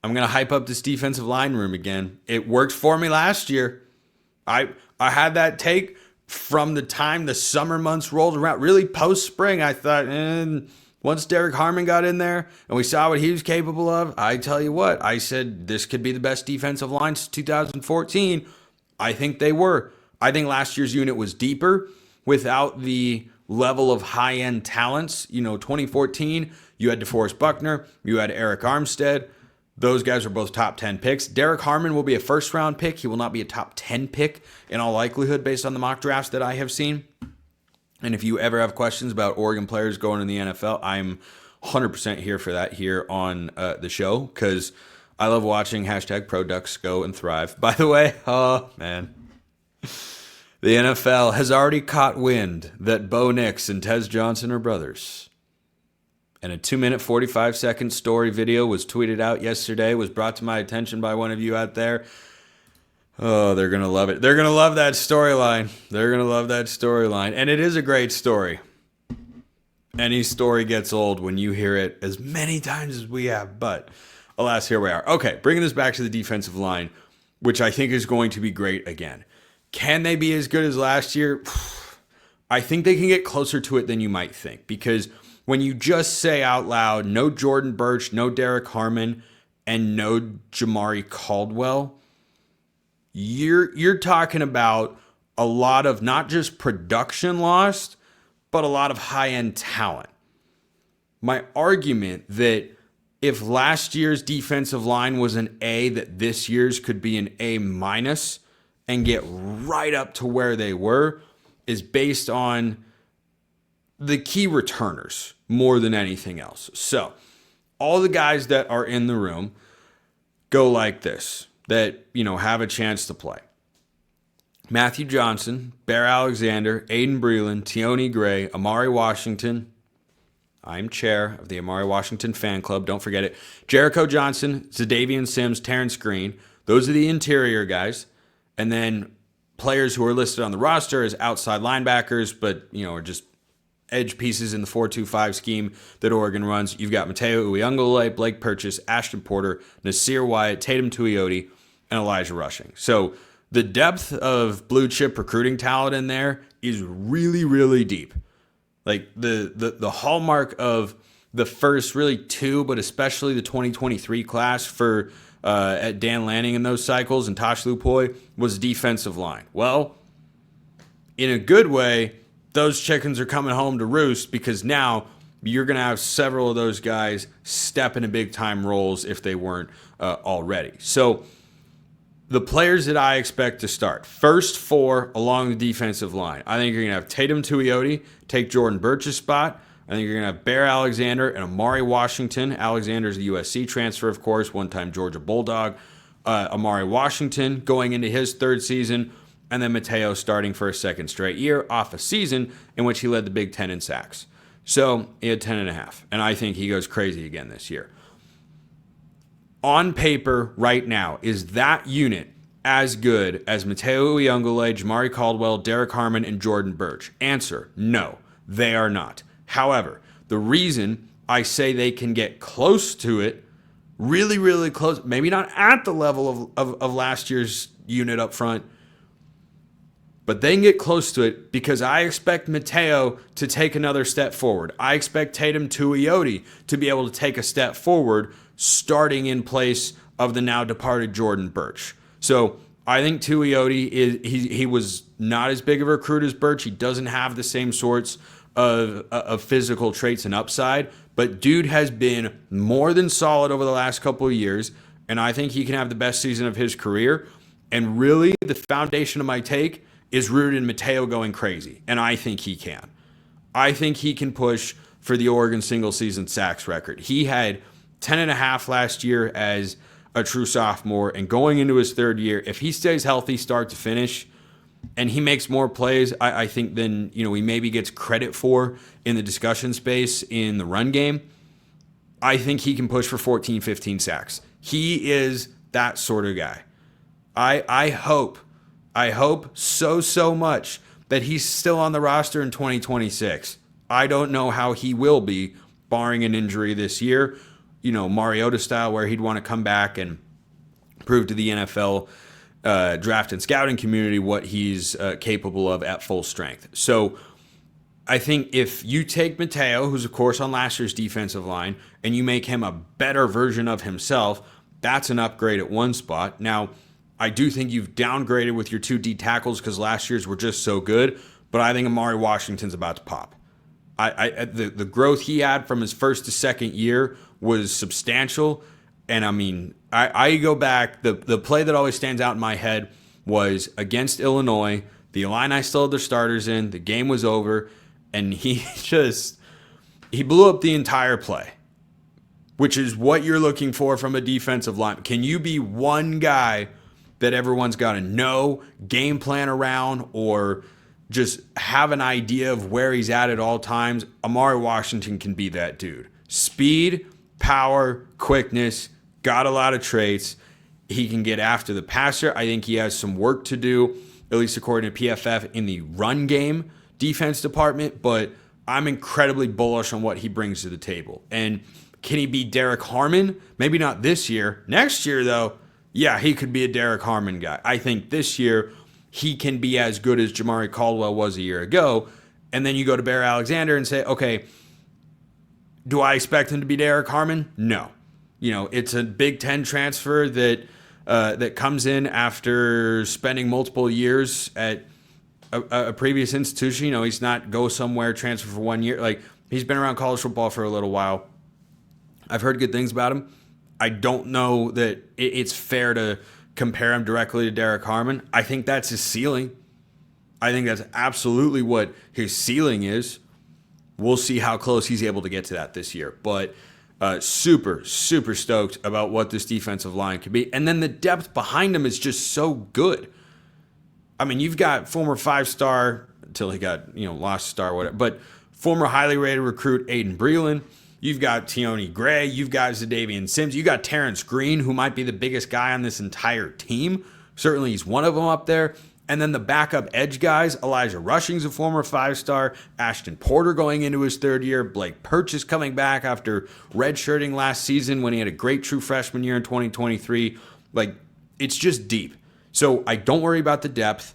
I'm going to hype up this defensive line room again. It worked for me last year. I had that take from the time the summer months rolled around. Really post spring, I thought, once Derrick Harmon got in there and we saw what he was capable of, I tell you what, I said this could be the best defensive line since 2014. I think they were. I think last year's unit was deeper without the level of high-end talents. 2014, you had DeForest Buckner, you had Eric Armstead. Those guys are both top 10 picks. Derrick Harmon will be a first-round pick. He will not be a top 10 pick in all likelihood based on the mock drafts that I have seen. And if you ever have questions about Oregon players going in the NFL, I'm 100% here for that here on the show because I love watching #ProDucks go and thrive. By the way, oh, man. The NFL has already caught wind that Bo Nix and Tez Johnson are brothers. And a 2-minute, 45-second story video was tweeted out yesterday, was brought to my attention by one of you out there. Oh, they're going to love it. They're going to love that storyline. They're going to love that storyline. And it is a great story. Any story gets old when you hear it as many times as we have. But alas, here we are. Okay, bringing this back to the defensive line, which I think is going to be great again. Can they be as good as last year? I think they can get closer to it than you might think. Because when you just say out loud, no Jordan Burch, no Derrick Harmon, and no Jamaree Caldwell, you're talking about a lot of not just production lost, but a lot of high-end talent. My argument that if last year's defensive line was an A, that this year's could be an A- and get right up to where they were is based on the key returners more than anything else. So all the guys that are in the room go like this, that, have a chance to play. Matthew Johnson, Bear Alexander, Aiden Breland, Tioni Gray, Amari Washington. I'm chair of the Amari Washington fan club. Don't forget it. Jericho Johnson, Zadavian Sims, Terrence Green. Those are the interior guys. And then players who are listed on the roster as outside linebackers, but, are just edge pieces in the 4-2-5 scheme that Oregon runs. You've got Matayo Uiagalelei, Blake Purchase, Ashton Porter, Nasir Wyatt, Tatum Tuioti, and Elijah Rushing. So the depth of blue chip recruiting talent in there is really, really deep. Like the hallmark of the first really two, but especially the 2023 class for at Dan Lanning in those cycles and Tosh Lupoi was defensive line. Well, in a good way, those chickens are coming home to roost because now you're going to have several of those guys step into big-time roles if they weren't already. So the players that I expect to start, first four along the defensive line, I think you're going to have Tatum Tuioti take Jordan Burch's spot. I think you're going to have Bear Alexander and Amari Washington. Alexander's the USC transfer, of course, one-time Georgia Bulldog. Amari Washington going into his third season. And then Matayo starting for a second straight year off a season in which he led the Big Ten in sacks. So he had 10.5. And I think he goes crazy again this year. On paper right now, is that unit as good as Matayo Uiagalelei, Jamaree Caldwell, Derrick Harmon, and Jordan Burch? Answer, no, they are not. However, the reason I say they can get close to it, really, really close, maybe not at the level of last year's unit up front, but they can get close to it because I expect Matayo to take another step forward. I expect Tatum Tuioti to be able to take a step forward starting in place of the now departed Jordan Burch. So I think Tuioti, he was not as big of a recruit as Burch. He doesn't have the same sorts of physical traits and upside, but dude has been more than solid over the last couple of years, and I think he can have the best season of his career. And really, the foundation of my take is rooted in Matayo going crazy, and I think he can. I think he can push for the Oregon single-season sacks record. He had 10.5 last year as a true sophomore, and going into his third year, if he stays healthy start to finish, and he makes more plays, I think, than he maybe gets credit for in the discussion space in the run game, I think he can push for 14, 15 sacks. He is that sort of guy. I hope so much that he's still on the roster in 2026. I don't know how he will be, barring an injury this year. Mariota style, where he'd want to come back and prove to the NFL draft and scouting community what he's capable of at full strength. So I think if you take Matayo, who's of course on last year's defensive line, and you make him a better version of himself, that's an upgrade at one spot. Now, I do think you've downgraded with your 2 D tackles because last year's were just so good, but I think Amari Washington's about to pop. The growth he had from his first to second year was substantial, and I mean, I go back, the play that always stands out in my head was against Illinois. The Illini still had their starters in, the game was over, and he blew up the entire play, which is what you're looking for from a defensive line. Can you be one guy that everyone's got to know, game plan around, or just have an idea of where he's at all times? Amari Washington can be that dude. Speed, power, quickness, got a lot of traits. He can get after the passer. I think he has some work to do, at least according to PFF, in the run game defense department, but I'm incredibly bullish on what he brings to the table. And can he be Derrick Harmon? Maybe not this year. Next year, though, yeah, he could be a Derrick Harmon guy. I think this year he can be as good as Jamaree Caldwell was a year ago. And then you go to Bear Alexander and say, okay, do I expect him to be Derrick Harmon? No. It's a Big Ten transfer that comes in after spending multiple years at a previous institution. He's not go somewhere, transfer for 1 year. Like, he's been around college football for a little while. I've heard good things about him. I don't know that it's fair to compare him directly to Derrick Harmon. I think that's his ceiling. I think that's absolutely what his ceiling is. We'll see how close he's able to get to that this year. But super, super stoked about what this defensive line could be. And then the depth behind him is just so good. I mean, you've got former 5-star, until he got, lost star, whatever, but former highly rated recruit Aiden Breland. You've got Tioni Gray. You've got Zadavian Sims. You got Terrence Green, who might be the biggest guy on this entire team. Certainly he's one of them up there. And then the backup edge guys, Elijah Rushing's a former 5-star. Ashton Porter going into his 3rd year. Blake Burch is coming back after redshirting last season when he had a great true freshman year in 2023. Like, it's just deep. So I don't worry about the depth.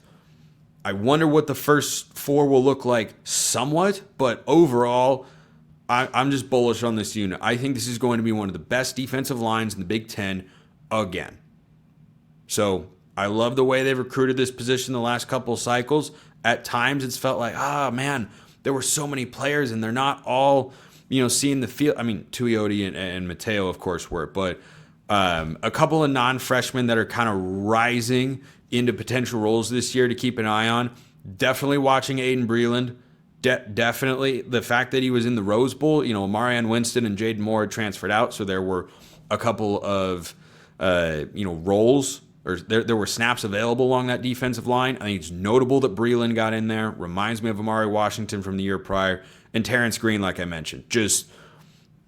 I wonder what the first 4 will look like somewhat, but overall, I'm just bullish on this unit. I think this is going to be one of the best defensive lines in the Big Ten again. So I love the way they've recruited this position the last couple of cycles. At times it's felt like, man, there were so many players and they're not all, seeing the field. I mean, Tuioti and Matayo, of course, were, but a couple of non-freshmen that are kind of rising into potential roles this year to keep an eye on. Definitely watching Aiden Breland. Definitely the fact that he was in the Rose Bowl, Marion Winston and Jaden Moore had transferred out, so there were a couple of roles, or there were snaps available along that defensive line. I think it's notable that Breland got in there. Reminds me of Amari Washington from the year prior, and Terrence Green, like I mentioned, just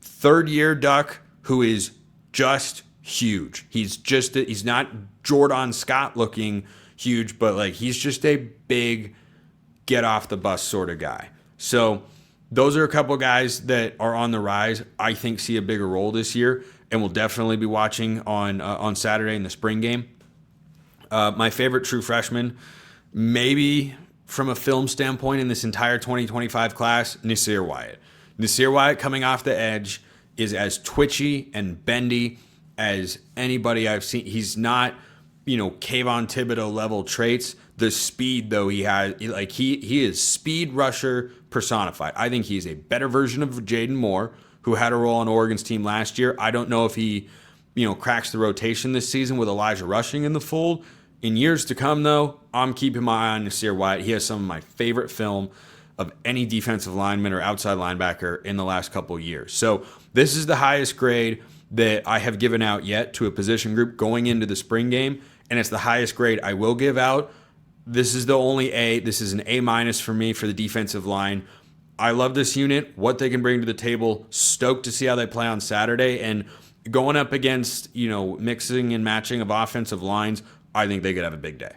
3rd-year Duck who is just huge. He's not Jordan Scott looking huge, but like he's just a big get off the bus sort of guy. So those are a couple guys that are on the rise. I think see a bigger role this year, and we'll definitely be watching on Saturday in the spring game. My favorite true freshman, maybe from a film standpoint in this entire 2025 class, Nasir Wyatt. Nasir Wyatt coming off the edge is as twitchy and bendy as anybody I've seen. He's not, Kayvon Thibodeau level traits. The speed, though, he has, like he is speed rusher personified. I think he's a better version of Jaden Moore, who had a role on Oregon's team last year. I don't know if he, cracks the rotation this season with Elijah Rushing in the fold. In years to come, though, I'm keeping my eye on Nasir Wyatt. He has some of my favorite film of any defensive lineman or outside linebacker in the last couple of years. So this is the highest grade that I have given out yet to a position group going into the spring game, and it's the highest grade I will give out. This is the only A. This is an A- for me for the defensive line. I love this unit, what they can bring to the table. Stoked to see how they play on Saturday. And going up against, mixing and matching of offensive lines, I think they could have a big day.